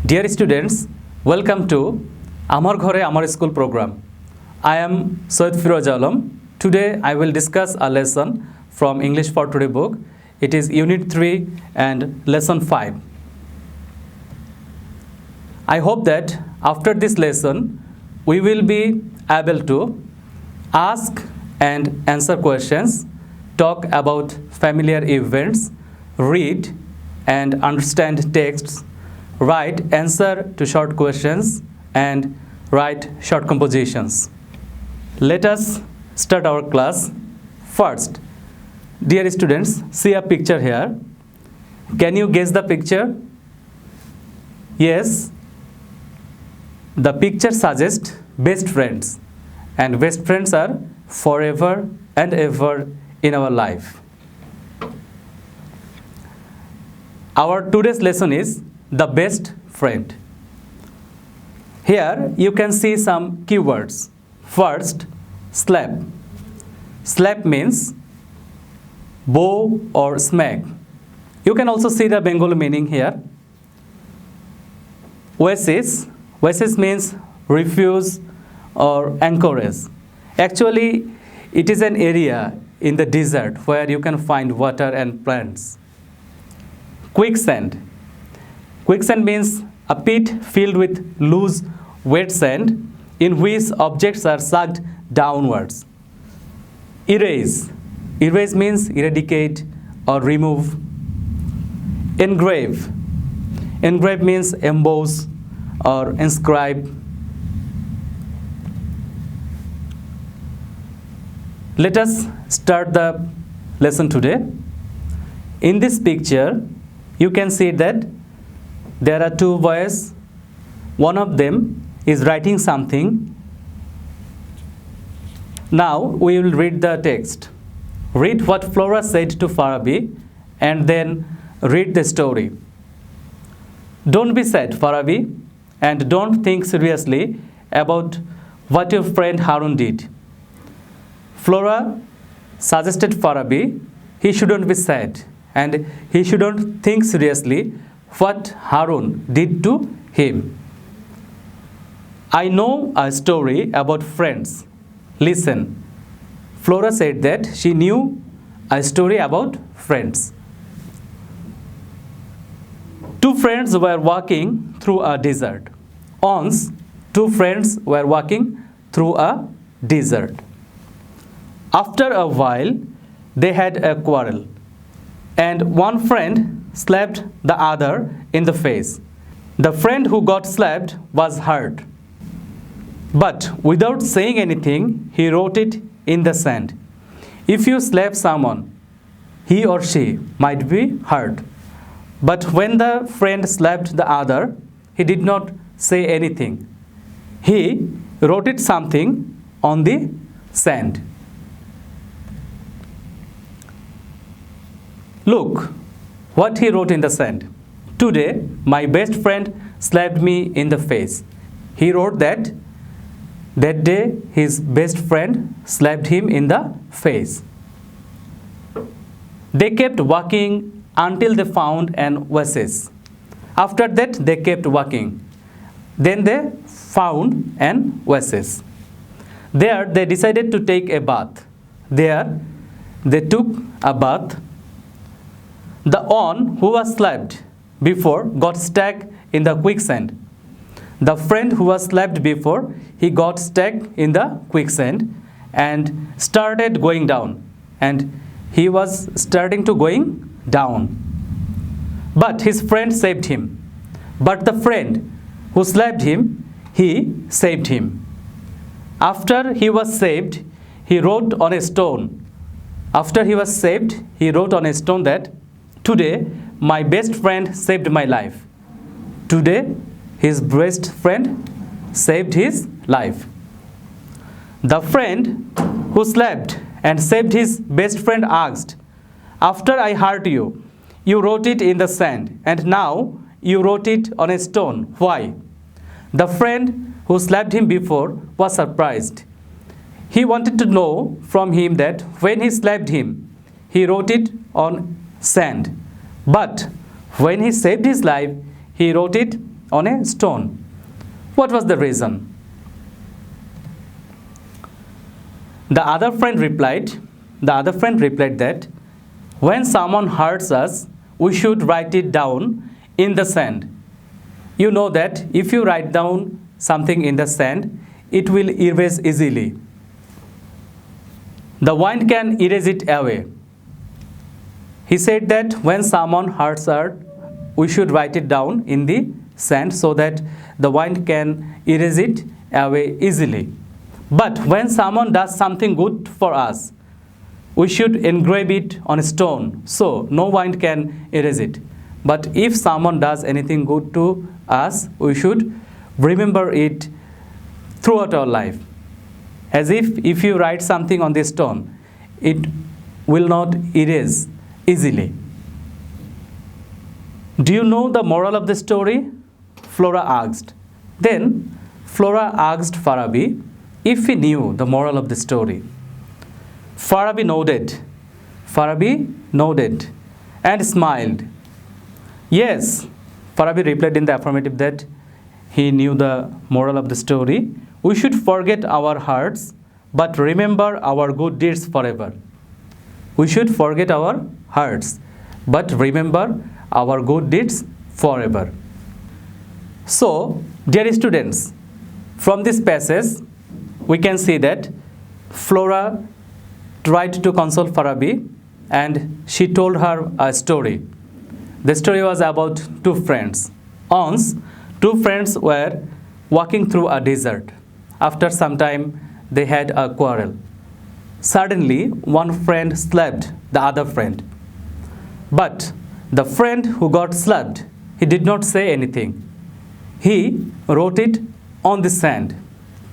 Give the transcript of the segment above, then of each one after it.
Dear students, welcome to Amar Ghore Amar School program. I am Syed Firoz Alam. Today I will discuss a lesson from English for Today book. It is Unit 3 and Lesson 5. I hope that after this lesson we will be able to ask and answer questions, talk about familiar events, read and understand texts, write answer to short questions and write short compositions. Let us start our class. First, dear students, see a picture here. Can you guess the picture? Yes, the picture suggests best friends, and best friends are forever and ever in our life. Our today's lesson is the best friend. Here you can see some keywords. First, slap. Slap means bow or smack. You can also see the Bengali meaning here. Oasis. Oasis means refuse or anchorage. Actually, it is an area in the desert where you can find water and plants. Quicksand. Quicksand means a pit filled with loose, wet sand in which objects are sucked downwards. Erase. Erase means eradicate or remove. Engrave. Engrave means emboss or inscribe. Let us start the lesson today. In this picture, you can see that there are two boys. One of them is writing something. Now we will read the text. Read what Flora said to Farabi and then read the story. Don't be sad, Farabi, and don't think seriously about what your friend Harun did. Flora suggested Farabi he shouldn't be sad and he shouldn't think seriously what Harun did to him. I know a story about friends. Listen. Flora said that she knew a story about friends. Two friends were walking through a desert. Once, two friends were walking through a desert. After a while, they had a quarrel, and one friend slapped the other in the face. The friend who got slapped was hurt. But without saying anything, he wrote it in the sand. If you slap someone, he or she might be hurt. But when the friend slapped the other, he did not say anything. He wrote it something on the sand. Look what he wrote in the sand. Today, my best friend slapped me in the face. He wrote that day his best friend slapped him in the face. They kept walking until they found an oasis. After that, they kept walking. Then they found an oasis. There, they decided to take a bath. There, they took a bath. The one who was slapped before got stuck in the quicksand. The friend who was slapped before, he got stuck in the quicksand and started going down. And he was starting to going down. But his friend saved him. But the friend who slapped him, he saved him. After he was saved, he wrote on a stone. After he was saved, he wrote on a stone that, today, my best friend saved my life. Today, his best friend saved his life. The friend who slapped and saved his best friend asked, after I hurt you, you wrote it in the sand, and now you wrote it on a stone. Why? The friend who slapped him before was surprised. He wanted to know from him that when he slapped him, he wrote it on sand. But when he saved his life, he wrote it on a stone. What was the reason? The other friend replied that when someone hurts us, we should write it down in the sand. You know that if you write down something in the sand, it will erase easily. The wind can erase it away. He said that when someone hurts us, we should write it down in the sand so that the wind can erase it away easily. But when someone does something good for us, we should engrave it on a stone so no wind can erase it. But if someone does anything good to us, we should remember it throughout our life. As if you write something on the stone, it will not erase easily. Do you know the moral of the story? Flora asked. Then Flora asked Farabi if he knew the moral of the story. Farabi nodded and smiled. Yes, Farabi replied in the affirmative that he knew the moral of the story. We should forget our hurts, but remember our good deeds forever. We should forget our hurts, but remember our good deeds forever. So, dear students, from this passage, we can see that Flora tried to console Farabi and she told her a story. The story was about two friends. Once, two friends were walking through a desert. After some time, they had a quarrel. Suddenly, one friend slapped the other friend. But the friend who got slapped, he did not say anything. He wrote it on the sand.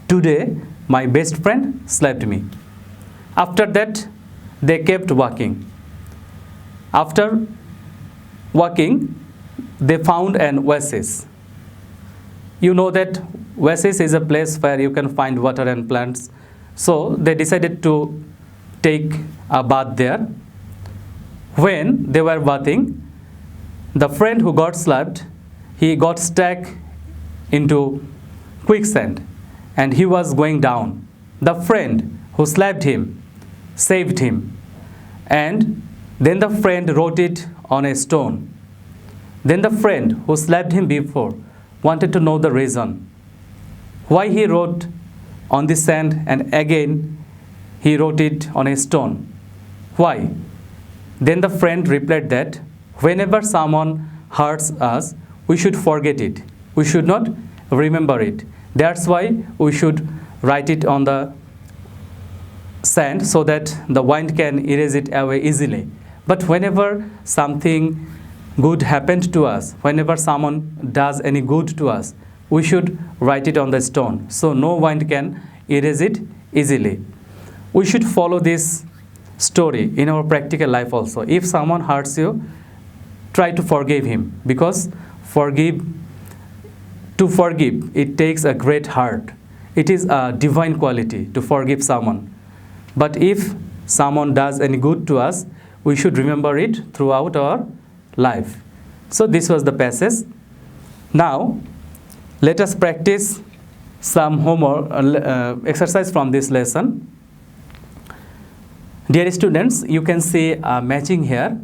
Today, my best friend slapped me. After that, they kept walking. After walking, they found an oasis. You know that oasis is a place where you can find water and plants. So they decided to take a bath there. When they were bathing, the friend who got slapped, he got stuck into quicksand and he was going down. The friend who slapped him saved him, and then the friend wrote it on a stone. Then the friend who slapped him before wanted to know the reason why he wrote on the sand and again he wrote it on a stone. Why? Then the friend replied that whenever someone hurts us, we should forget it. We should not remember it. That's why we should write it on the sand so that the wind can erase it away easily. But whenever something good happened to us, whenever someone does any good to us, we should write it on the stone so no wind can erase it easily. We should follow this story in our practical life also. If someone hurts you, try to forgive him, because to forgive, it takes a great heart. It is a divine quality to forgive someone. But if someone does any good to us, we should remember it throughout our life. So this was the passage. Now, let us practice some homework exercise from this lesson. Dear students, you can see a matching here.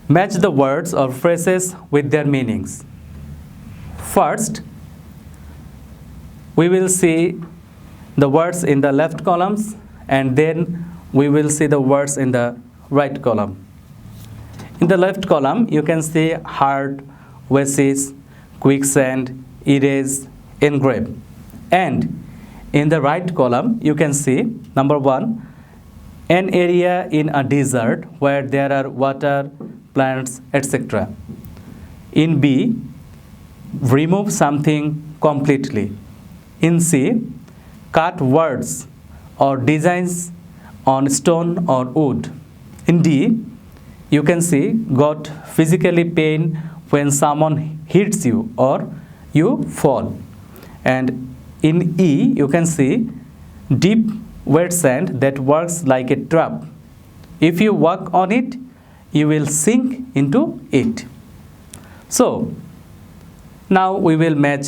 Match the words or phrases with their meanings. First, we will see the words in the left columns and then we will see the words in the right column. In the left column, you can see hard, oasis, quicksand, erase, engrave. And in the right column, you can see number 1, an area in a desert where there are water, plants, etc. In B, remove something completely. In C, cut words or designs on stone or wood. In D, you can see got physically pain when someone hits you or you fall. And in E, you can see deep wet sand that works like a trap. If you walk on it, you will sink into it. So now we will match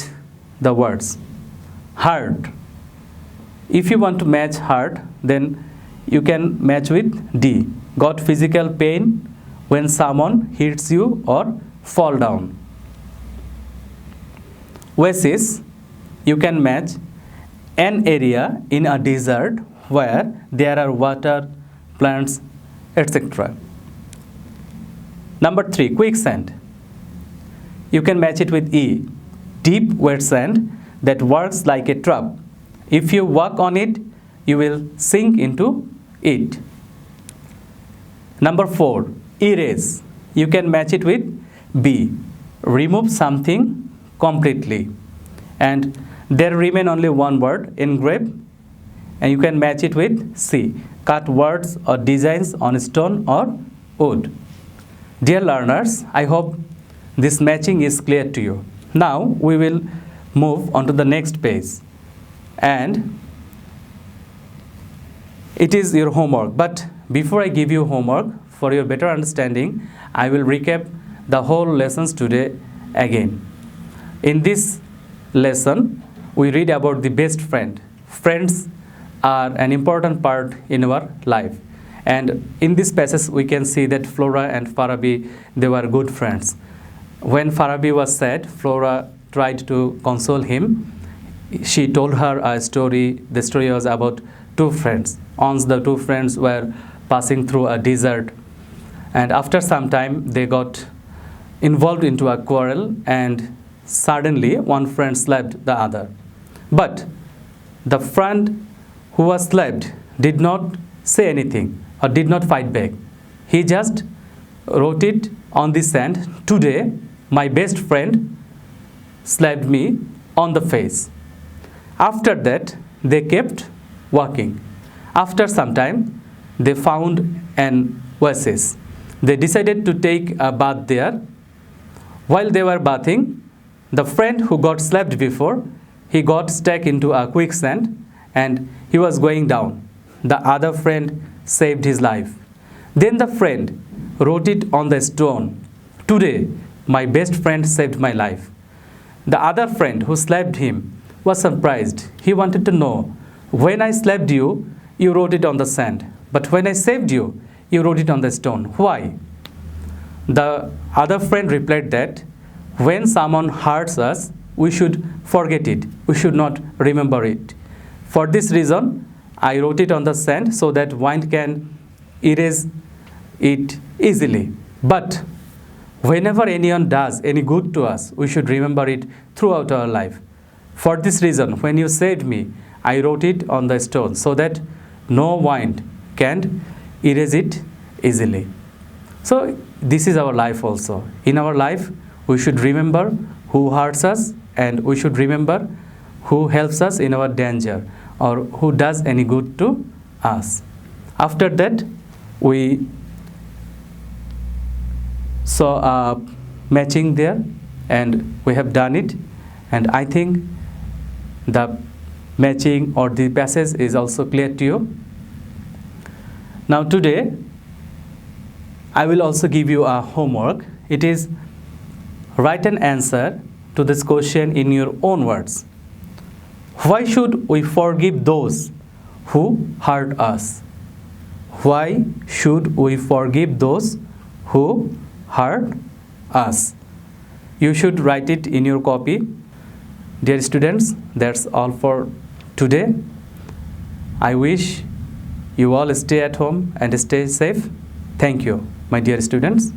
the words. Hurt. If you want to match hurt, then you can match with D. Got physical pain when someone hits you or fall down. Oasis, you can match an area in a desert where there are water, plants, etc. Number 3, quicksand. You can match it with E. Deep wet sand that works like a trap. If you walk on it, you will sink into it. Number 4, erase. You can match it with B. Remove something completely. And there remain only one word, engrave. And you can match it with C. Cut words or designs on stone or wood. Dear learners, I hope this matching is clear to you. Now we will move on to the next page. And it is your homework. But before I give you homework, for your better understanding, I will recap the whole lessons today again. In this lesson, we read about the best friend. Friends are an important part in our life. And in this passage, we can see that Flora and Farabi, they were good friends. When Farabi was sad, Flora tried to console him. She told her a story. The story was about two friends. Once the two friends were passing through a desert, and after some time they got involved into a quarrel, and suddenly one friend slapped the other. But the friend who was slapped did not say anything or did not fight back. He just wrote it on the sand, "Today my best friend slapped me on the face." After that, they kept walking. After some time, they found an oasis. They decided to take a bath there. While they were bathing, the friend who got slapped before, he got stuck into a quicksand and he was going down. The other friend saved his life. Then the friend wrote it on the stone, "Today, my best friend saved my life." The other friend who slapped him was surprised. He wanted to know, "When I slapped you, you wrote it on the sand. But when I saved you, you wrote it on the stone. Why?" The other friend replied that when someone hurts us, we should forget it. We should not remember it. For this reason, I wrote it on the sand so that wind can erase it easily. But whenever anyone does any good to us, we should remember it throughout our life. For this reason, when you saved me, I wrote it on the stone so that no wind can erase it easily. So this is our life also. In our life, we should remember who hurts us, and we should remember who helps us in our danger or who does any good to us. After that, we saw a matching there, and we have done it. And I think the matching or the passage is also clear to you. Now today, I will also give you a homework. It is write an answer to this question in your own words. Why should we forgive those who hurt us? Why should we forgive those who hurt us? You should write it in your copy. Dear students, that's all for today. I wish you all stay at home and stay safe. Thank you, my dear students.